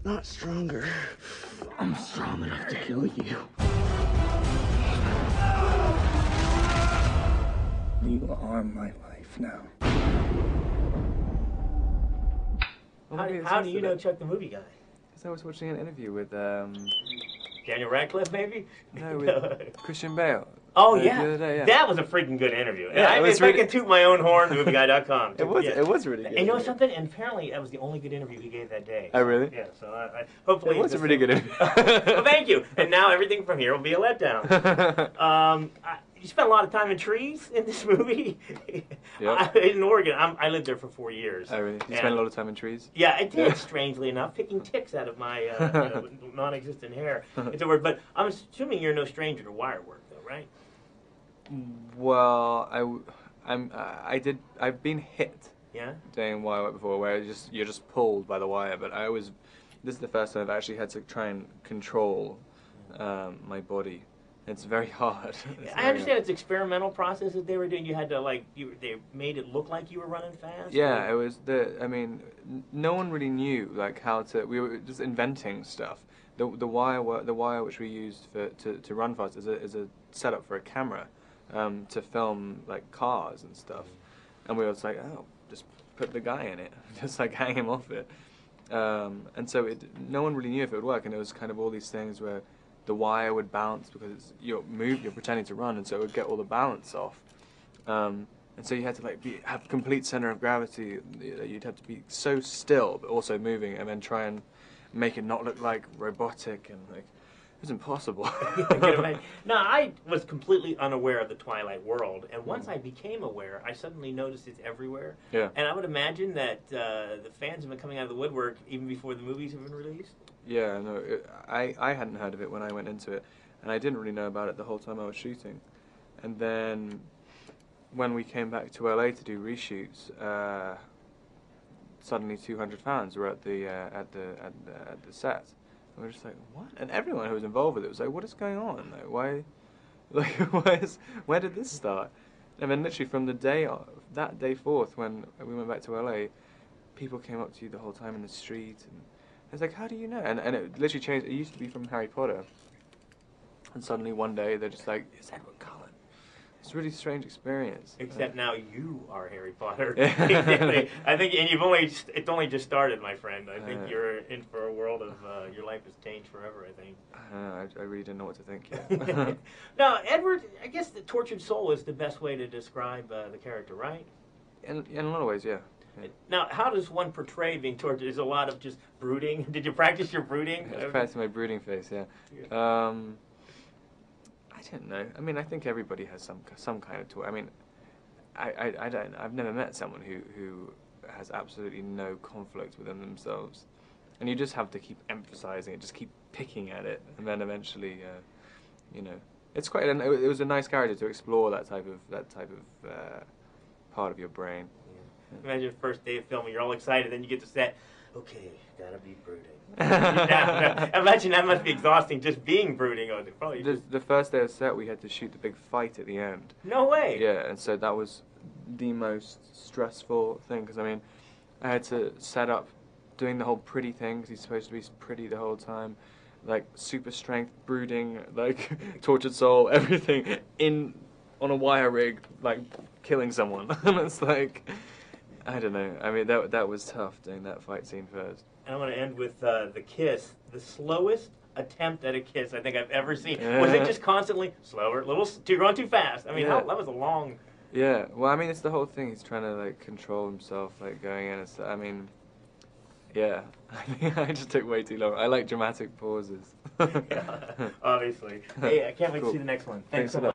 not stronger. I'm strong enough to kill you. You are my life now. How do you know Chuck the Movie Guy? Because I was watching an interview with Daniel Radcliffe, maybe? No, with Christian Bale. Oh, yeah. The other day, yeah. That was a freaking good interview. Yeah, I can toot my own horn, movieguy.com. It was really good. And you know something? And apparently that was the only good interview he gave that day. Oh, really? Yeah, so I hopefully... It was a really good interview. Well, thank you. And now everything from here will be a letdown. You spent a lot of time in trees in this movie. Yep. In Oregon. I lived there for 4 years. Oh, really? You spent a lot of time in trees? Yeah, I did, strangely enough, picking ticks out of my non-existent hair. It's a word, but I'm assuming you're no stranger to wire work, though, right? Well, I've been hit. Yeah. Doing wire work before, where you're just pulled by the wire. But this is the first time I've actually had to try and control my body. It's very hard. I understand it's experimental process that they were doing. You had to they made it look like you were running fast. Yeah, it was I mean, no one really knew how to. We were just inventing stuff. The wire which we used to run fast is a setup for a camera, to film cars and stuff, and we were just like, oh, just put the guy in it, just hang him off it, and so no one really knew if it would work, and it was kind of all these things where the wire would bounce because you're pretending to run, and so it would get all the balance off. And so you had to have complete center of gravity. You'd have to be so still, but also moving, and then try and make it not look like robotic, and it was impossible. No, I was completely unaware of the Twilight world, and once I became aware, I suddenly noticed it's everywhere. Yeah. And I would imagine that the fans have been coming out of the woodwork even before the movies have been released. Yeah, no, I hadn't heard of it when I went into it, and I didn't really know about it the whole time I was shooting. And then when we came back to LA to do reshoots, suddenly 200 fans were at the set. And we were just like, what? And everyone who was involved with it was like, what is going on? Why did this start? And then literally from that day forth, when we went back to LA, people came up to you the whole time in the street, and it's like, how do you know? And it literally changed. It used to be from Harry Potter, and suddenly one day they're just like, it's Edward Cullen. It's a really strange experience. Except now you are Harry Potter. I think, and it's only just started, my friend. I think you're in for a world of, your life has changed forever, I think. I really didn't know what to think yet. Now, Edward, I guess the tortured soul is the best way to describe the character, right? In a lot of ways, yeah. Now, how does one portray being tortured? Is a lot of just brooding? Did you practice your brooding? I was practicing my brooding face, yeah. I don't know. I mean, I think everybody has some kind of torture. I mean, I've never met someone who has absolutely no conflict within themselves, and you just have to keep emphasizing it, just keep picking at it, and then eventually, it's quite. It was a nice character to explore that type of part of your brain. Imagine the first day of filming, you're all excited, then you get to set, okay, gotta be brooding. Imagine that must be exhausting, just being brooding. The first day of set, we had to shoot the big fight at the end. No way! Yeah, and so that was the most stressful thing, because I mean, I had to set up doing the whole pretty thing, because he's supposed to be pretty the whole time, super strength, brooding, tortured soul, everything, on a wire rig, killing someone. And it's I don't know. I mean, that was tough doing that fight scene first. And I want to end with the kiss. The slowest attempt at a kiss I think I've ever seen. Was it just constantly slower, you're going too fast? I mean, that was a long... Yeah, well, I mean, it's the whole thing. He's trying to, control himself, going in and stuff. I mean, yeah. I think I just took way too long. I like dramatic pauses. Yeah, obviously. Hey, I can't wait to see the next one. Thanks so much.